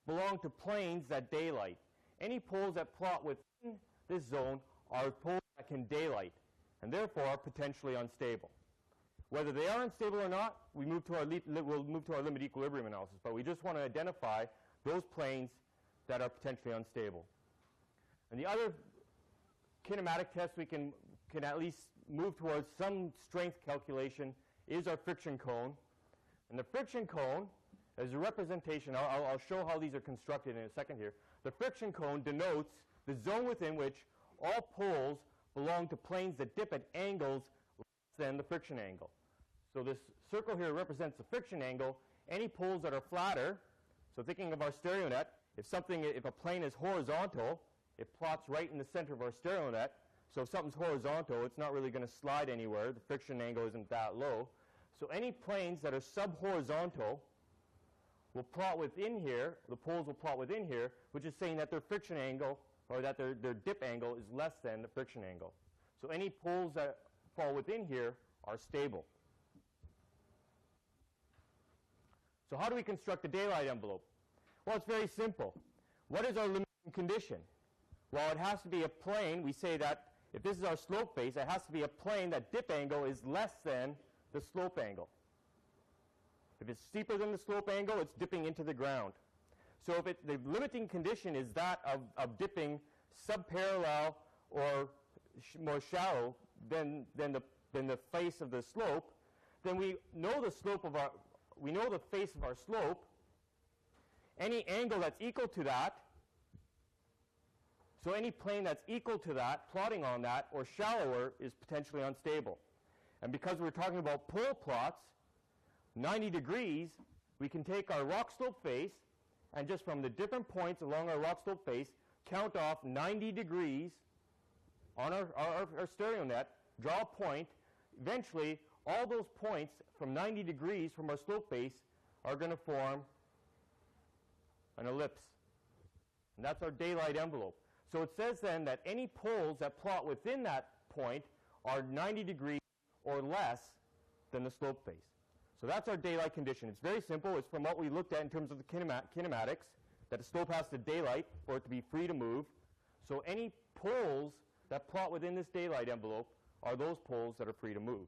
belong to planes that daylight. Any poles that plot within this zone are poles that can daylight, and therefore are potentially unstable. Whether they are unstable or not, we'll move to our limit equilibrium analysis, but we just want to identify those planes that are potentially unstable. And the other kinematic test we can at least move towards some strength calculation is our friction cone. And the friction cone is a representation. I'll show how these are constructed in a second here. The friction cone denotes the zone within which all poles belong to planes that dip at angles less than the friction angle. So this circle here represents the friction angle. Any poles that are flatter, so thinking of our Stereonet, if a plane is horizontal, it plots right in the center of our Stereonet. So if something's horizontal, it's not really going to slide anywhere. The friction angle isn't that low. So any planes that are subhorizontal will plot within here, the poles will plot within here, which is saying that their friction angle, or that their dip angle is less than the friction angle. So any poles that fall within here are stable. So how do we construct a daylight envelope? Well, it's very simple. What is our limiting condition? Well, it has to be a plane. We say that if this is our slope face, it has to be a plane that dip angle is less than the slope angle. If it's steeper than the slope angle, it's dipping into the ground. So if the limiting condition is that of dipping subparallel or more shallow than the face of the slope, then we know the face of our slope. Any angle that's equal to that, so any plane that's equal to that, plotting on that, or shallower, is potentially unstable. And because we're talking about pole plots, 90 degrees, we can take our rock slope face and just from the different points along our rock slope face, count off 90 degrees on our Stereonet, draw a point. Eventually, all those points from 90 degrees from our slope face are going to form an ellipse. And that's our daylight envelope. So it says then that any poles that plot within that point are 90 degrees or less than the slope face. So that's our daylight condition. It's very simple. It's from what we looked at in terms of the kinematics, that the slope has to daylight for it to be free to move. So any poles that plot within this daylight envelope are those poles that are free to move.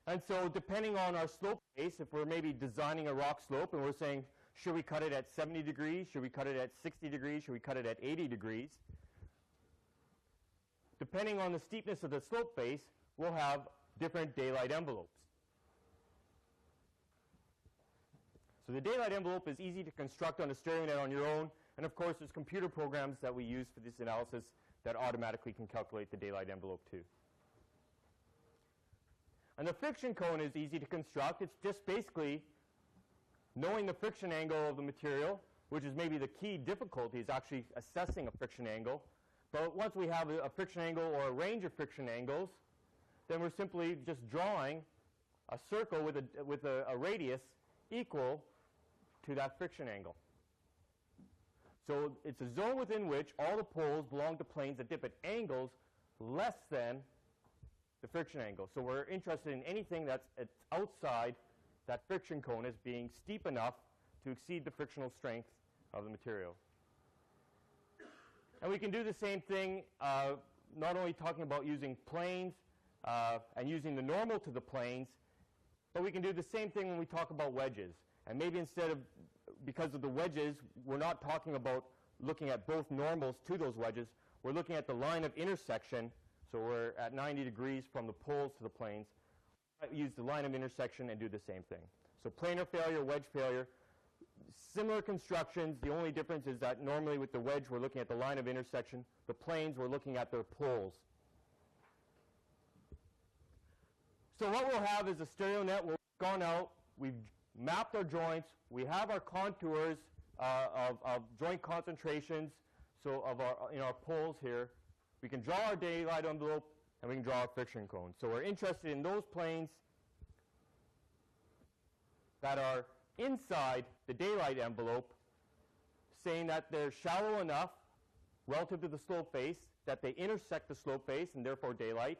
And so depending on our slope face, if we're maybe designing a rock slope and we're saying, should we cut it at 70 degrees? Should we cut it at 60 degrees? Should we cut it at 80 degrees? Depending on the steepness of the slope face, we'll have different daylight envelopes. So the daylight envelope is easy to construct on a Stereonet on your own. And of course, there's computer programs that we use for this analysis that automatically can calculate the daylight envelope too. And the friction cone is easy to construct. It's just basically knowing the friction angle of the material, which is maybe the key difficulty, is actually assessing a friction angle. But once we have a friction angle or a range of friction angles, then we're simply just drawing a circle with a radius equal to that friction angle. So it's a zone within which all the poles belong to planes that dip at angles less than the friction angle. So we're interested in anything that's outside that friction cone as being steep enough to exceed the frictional strength of the material. And we can do the same thing, not only talking about using planes and using the normal to the planes, but we can do the same thing when we talk about wedges. And maybe instead of, because of the wedges, we're not talking about looking at both normals to those wedges. We're looking at the line of intersection. So we're at 90 degrees from the poles to the planes. I use the line of intersection and do the same thing. So planar failure, wedge failure, similar constructions. The only difference is that normally with the wedge, we're looking at the line of intersection. The planes, we're looking at their poles. So what we'll have is a Stereonet. We've gone out. We've mapped our joints. We have our contours of joint concentrations, so of our poles here. we can draw our daylight envelope, and we can draw our friction cone. So we're interested in those planes that are inside the daylight envelope, saying that they're shallow enough relative to the slope face that they intersect the slope face and therefore daylight.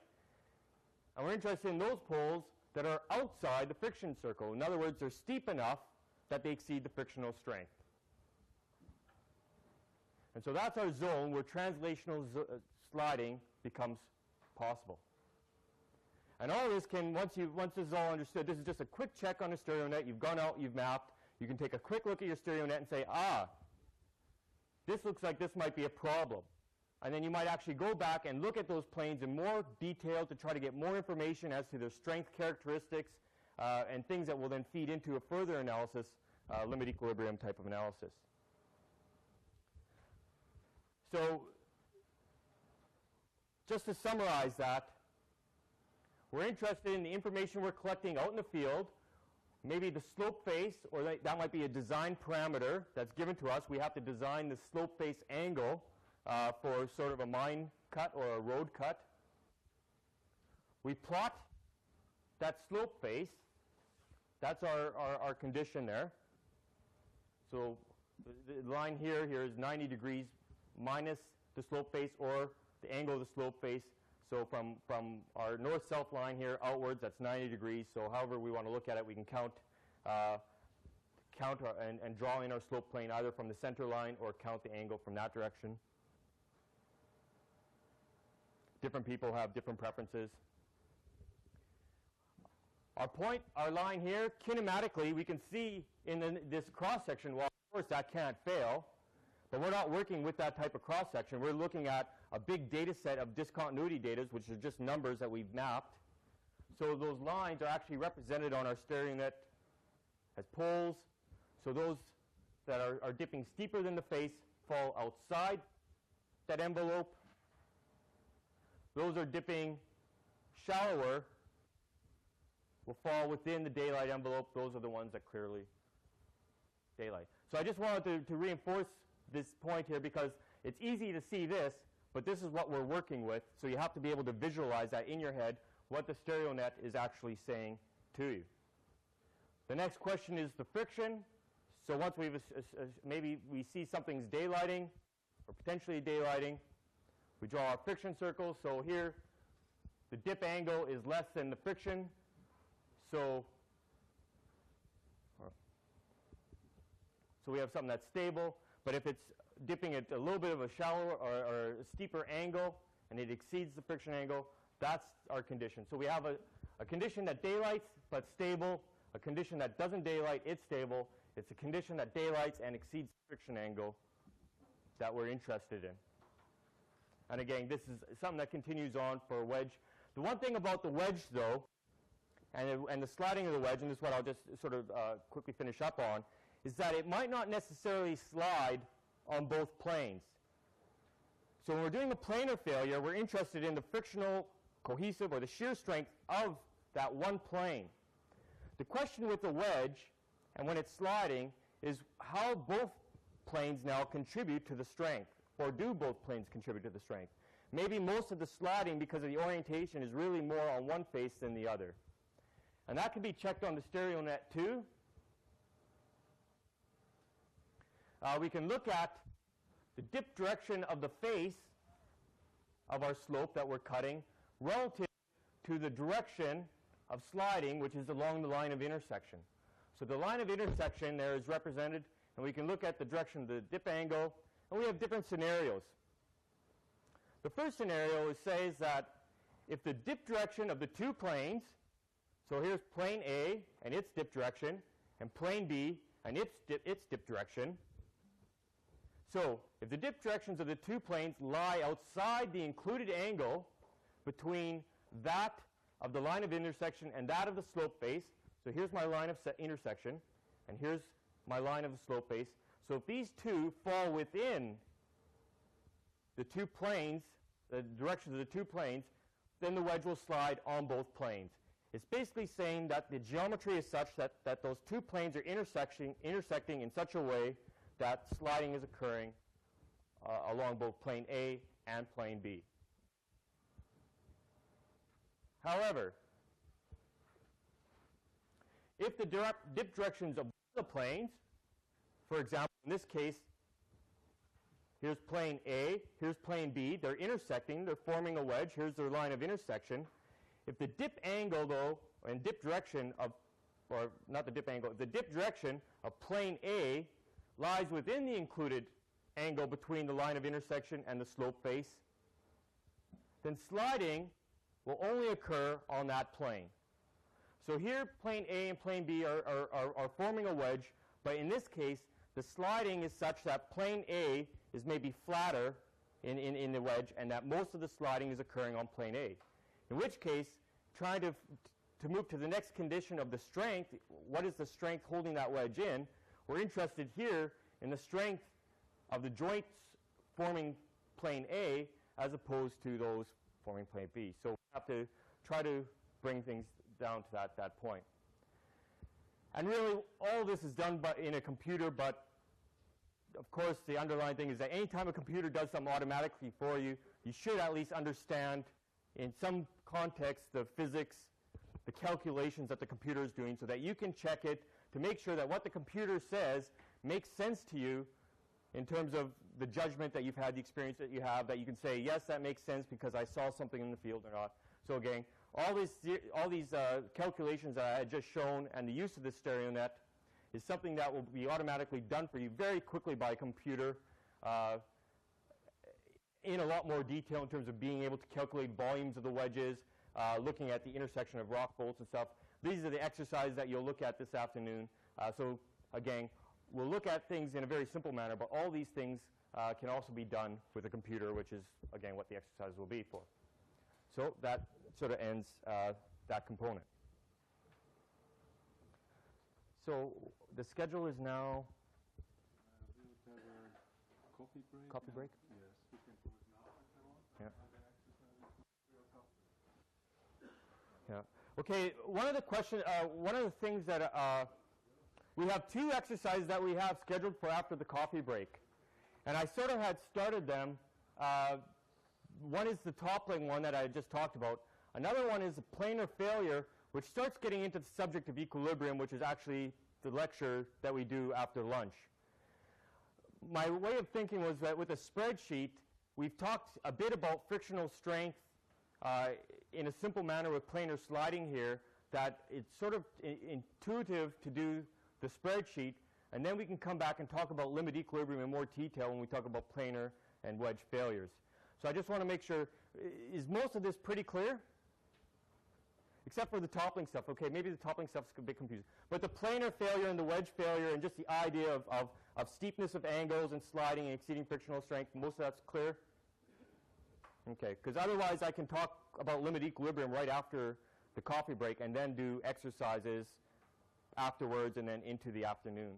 And we're interested in those poles that are outside the friction circle. In other words, they're steep enough that they exceed the frictional strength. And so that's our zone where translational sliding becomes possible. And all this can, once this is all understood, this is just a quick check on a Stereonet. You've gone out, you've mapped. You can take a quick look at your Stereonet and say, this looks like this might be a problem. And then you might actually go back and look at those planes in more detail to try to get more information as to their strength characteristics and things that will then feed into a further analysis, limit equilibrium type of analysis. So just to summarize that, we're interested in the information we're collecting out in the field, maybe the slope face, or that might be a design parameter that's given to us. We have to design the slope face angle for sort of a mine cut or a road cut. We plot that slope face. That's our condition there. So the line here is 90 degrees minus the slope face or the angle of the slope face. So from our north-south line here outwards, that's 90 degrees. So however we want to look at it, we can count and draw in our slope plane either from the center line or count the angle from that direction. Different people have different preferences. Our line here, kinematically, we can see in this cross-section, well, of course, that can't fail. But we're not working with that type of cross-section. We're looking at a big data set of discontinuity data, which are just numbers that we've mapped. So those lines are actually represented on our Stereonet as poles. So those that are dipping steeper than the face fall outside that envelope. Those are dipping shallower will fall within the daylight envelope. Those are the ones that clearly daylight. So I just wanted to reinforce this point here because it's easy to see this, but this is what we're working with. So you have to be able to visualize that in your head, what the Stereonet is actually saying to you. The next question is the friction. So once maybe we see something's daylighting or potentially daylighting, we draw our friction circle. So here, the dip angle is less than the friction. So we have something that's stable. But if it's dipping at a little bit of a shallower or a steeper angle and it exceeds the friction angle, that's our condition. So we have a condition that daylights but stable, a condition that doesn't daylight, it's stable. It's a condition that daylights and exceeds the friction angle that we're interested in. And again, this is something that continues on for a wedge. The one thing about the wedge, though, and the sliding of the wedge, and this is what I'll just sort of quickly finish up on, is that it might not necessarily slide on both planes. So when we're doing a planar failure, we're interested in the frictional, cohesive, or the shear strength of that one plane. The question with the wedge, and when it's sliding, is how both planes now contribute to the strength, or do both planes contribute to the strength? Maybe most of the sliding, because of the orientation, is really more on one face than the other. And that can be checked on the Stereonet too. We can look at the dip direction of the face of our slope that we're cutting relative to the direction of sliding, which is along the line of intersection. So the line of intersection there is represented, and we can look at the direction of the dip angle, and we have different scenarios. The first scenario says that if the dip direction of the two planes, so here's plane A and its dip direction, and plane B and its dip direction. So if the dip directions of the two planes lie outside the included angle between that of the line of intersection and that of the slope face, so here's my line of intersection, and here's my line of the slope face. So if these two fall within the two planes, the directions of the two planes, then the wedge will slide on both planes. It's basically saying that the geometry is such that those two planes are intersecting in such a way that sliding is occurring along both plane A and plane B. However, if the dip directions of the planes, for example, in this case, here's plane A, here's plane B, they're intersecting, they're forming a wedge, here's their line of intersection. If the dip angle, though, and dip direction of, or not the dip angle, the dip direction of plane A lies within the included angle between the line of intersection and the slope face, then sliding will only occur on that plane. So here, plane A and plane B are forming a wedge, but in this case, the sliding is such that plane A is maybe flatter in the wedge, and that most of the sliding is occurring on plane A. In which case, trying to move to the next condition of the strength, what is the strength holding that wedge in? We're interested here in the strength of the joints forming plane A as opposed to those forming plane B. So we have to try to bring things down to that point. And really, all this is done in a computer, but of course, the underlying thing is that any time a computer does something automatically for you, you should at least understand in some context the physics, the calculations that the computer is doing so that you can check it to make sure that what the computer says makes sense to you in terms of the judgment that you've had, the experience that you have, that you can say, yes, that makes sense because I saw something in the field or not. So again, all these calculations that I had just shown and the use of this Stereonet is something that will be automatically done for you very quickly by a computer in a lot more detail in terms of being able to calculate volumes of the wedges, looking at the intersection of rock bolts and stuff. These are the exercises that you'll look at this afternoon. So again, we'll look at things in a very simple manner, but all these things can also be done with a computer, which is, again, what the exercise will be for. So that sort of ends that component. So the schedule is now We'll have a coffee break. Coffee break? Yes, we can do it now if you want. Yeah. Yeah. Okay. One of the questions, one of the things that we have two exercises that we have scheduled for after the coffee break, and I sort of had started them. One is the toppling one that I just talked about. Another one is the planar failure, which starts getting into the subject of equilibrium, which is actually the lecture that we do after lunch. My way of thinking was that with a spreadsheet, we've talked a bit about frictional strength in a simple manner with planar sliding here, that it's sort of intuitive to do the spreadsheet, and then we can come back and talk about limit equilibrium in more detail when we talk about planar and wedge failures. So I just want to make sure, is most of this pretty clear? Except for the toppling stuff. Okay, maybe the toppling stuff's a bit confusing. But the planar failure and the wedge failure and just the idea of steepness of angles and sliding and exceeding frictional strength, most of that's clear? Okay, because otherwise I can talk about limit equilibrium right after the coffee break and then do exercises afterwards and then into the afternoon.